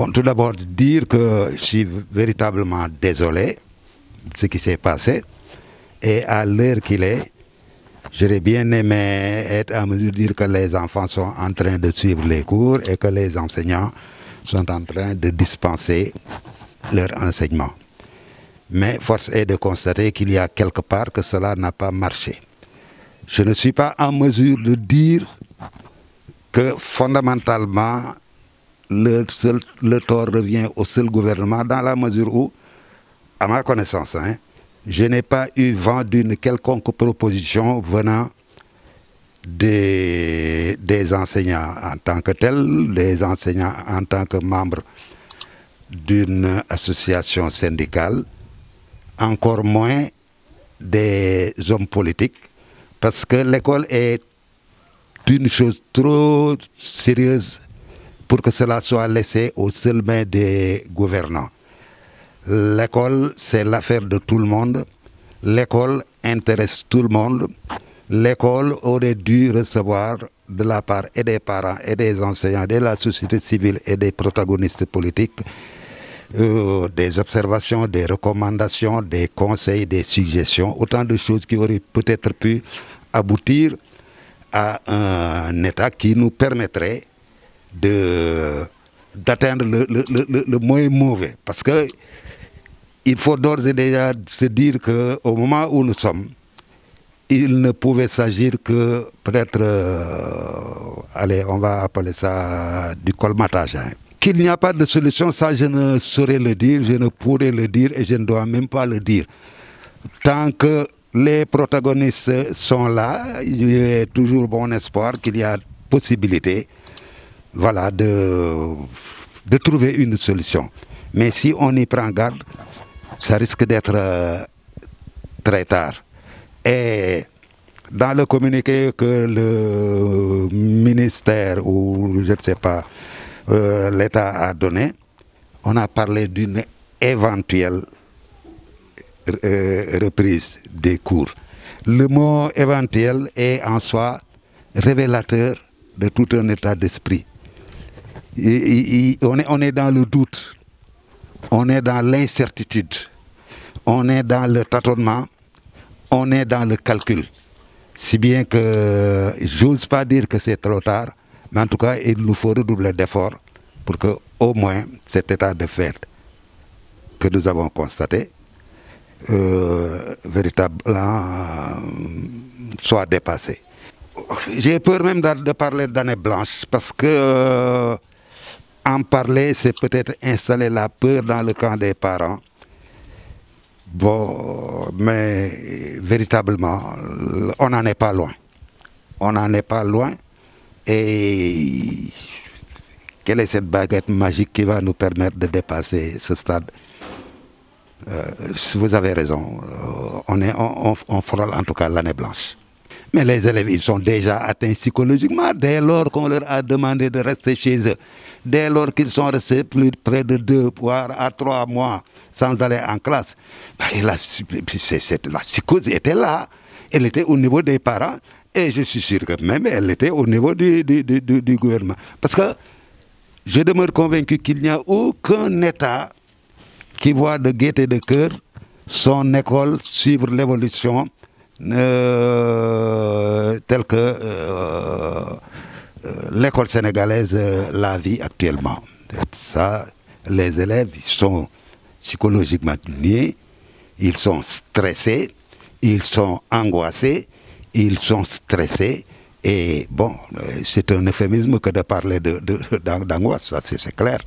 Bon, tout d'abord, dire que je suis véritablement désolé de ce qui s'est passé. Et à l'heure qu'il est, j'aurais bien aimé être à mesure de dire que les enfants sont en train de suivre les cours et que les enseignants sont en train de dispenser leur enseignement. Mais force est de constater qu'il y a quelque part que cela n'a pas marché. Je ne suis pas en mesure de dire que fondamentalement le tort revient au seul gouvernement dans la mesure où, à ma connaissance, je n'ai pas eu vent d'une quelconque proposition venant des enseignants en tant que tels, des enseignants en tant que membres d'une association syndicale, encore moins des hommes politiques, parce que l'école est une chose trop sérieuse pour que cela soit laissé aux seules mains des gouvernants. L'école, c'est l'affaire de tout le monde. L'école intéresse tout le monde. L'école aurait dû recevoir de la part et des parents et des enseignants, de la société civile et des protagonistes politiques, des observations, des recommandations, des conseils, des suggestions, autant de choses qui auraient peut-être pu aboutir à un état qui nous permettrait d'atteindre le moins mauvais. Parce que il faut d'ores et déjà se dire qu'au moment où nous sommes, il ne pouvait s'agir que peut-être, allez, on va appeler ça du colmatage. Qu'il n'y a pas de solution, ça je ne saurais le dire, je ne pourrais le dire et je ne dois même pas le dire. Tant que les protagonistes sont là, il y a toujours bon espoir qu'il y a possibilité, voilà, de trouver une solution. Mais si on y prend garde, ça risque d'être très tard. Et dans le communiqué que le ministère ou je ne sais pas, l'État a donné, on a parlé d'une éventuelle reprise des cours. Le mot éventuel est en soi révélateur de tout un état d'esprit. On est dans le doute, on est dans l'incertitude, on est dans le tâtonnement, on est dans le calcul. Si bien que j'ose pas dire que c'est trop tard, mais en tout cas, il nous faut redoubler d'efforts pour que, au moins, cet état de fait que nous avons constaté, véritablement, soit dépassé. J'ai peur même de parler d'année blanche, parce que en parler, c'est peut-être installer la peur dans le camp des parents. Bon, mais véritablement, on n'en est pas loin. On n'en est pas loin. Et quelle est cette baguette magique qui va nous permettre de dépasser ce stade? Vous avez raison, on frôle en tout cas l'année blanche. Mais les élèves, ils sont déjà atteints psychologiquement dès lors qu'on leur a demandé de rester chez eux. Dès lors qu'ils sont restés près de 2 voire à 3 mois sans aller en classe. La psychose était là. Elle était au niveau des parents. Et je suis sûr que même elle était au niveau du gouvernement. Parce que je demeure convaincu qu'il n'y a aucun État qui voit de gaieté de cœur son école suivre l'évolution telle que l'école sénégalaise la vit actuellement. Ça, les élèves sont psychologiquement niés, ils sont stressés, ils sont angoissés, ils sont stressés. Et bon, c'est un euphémisme que de parler d'angoisse, ça c'est clair.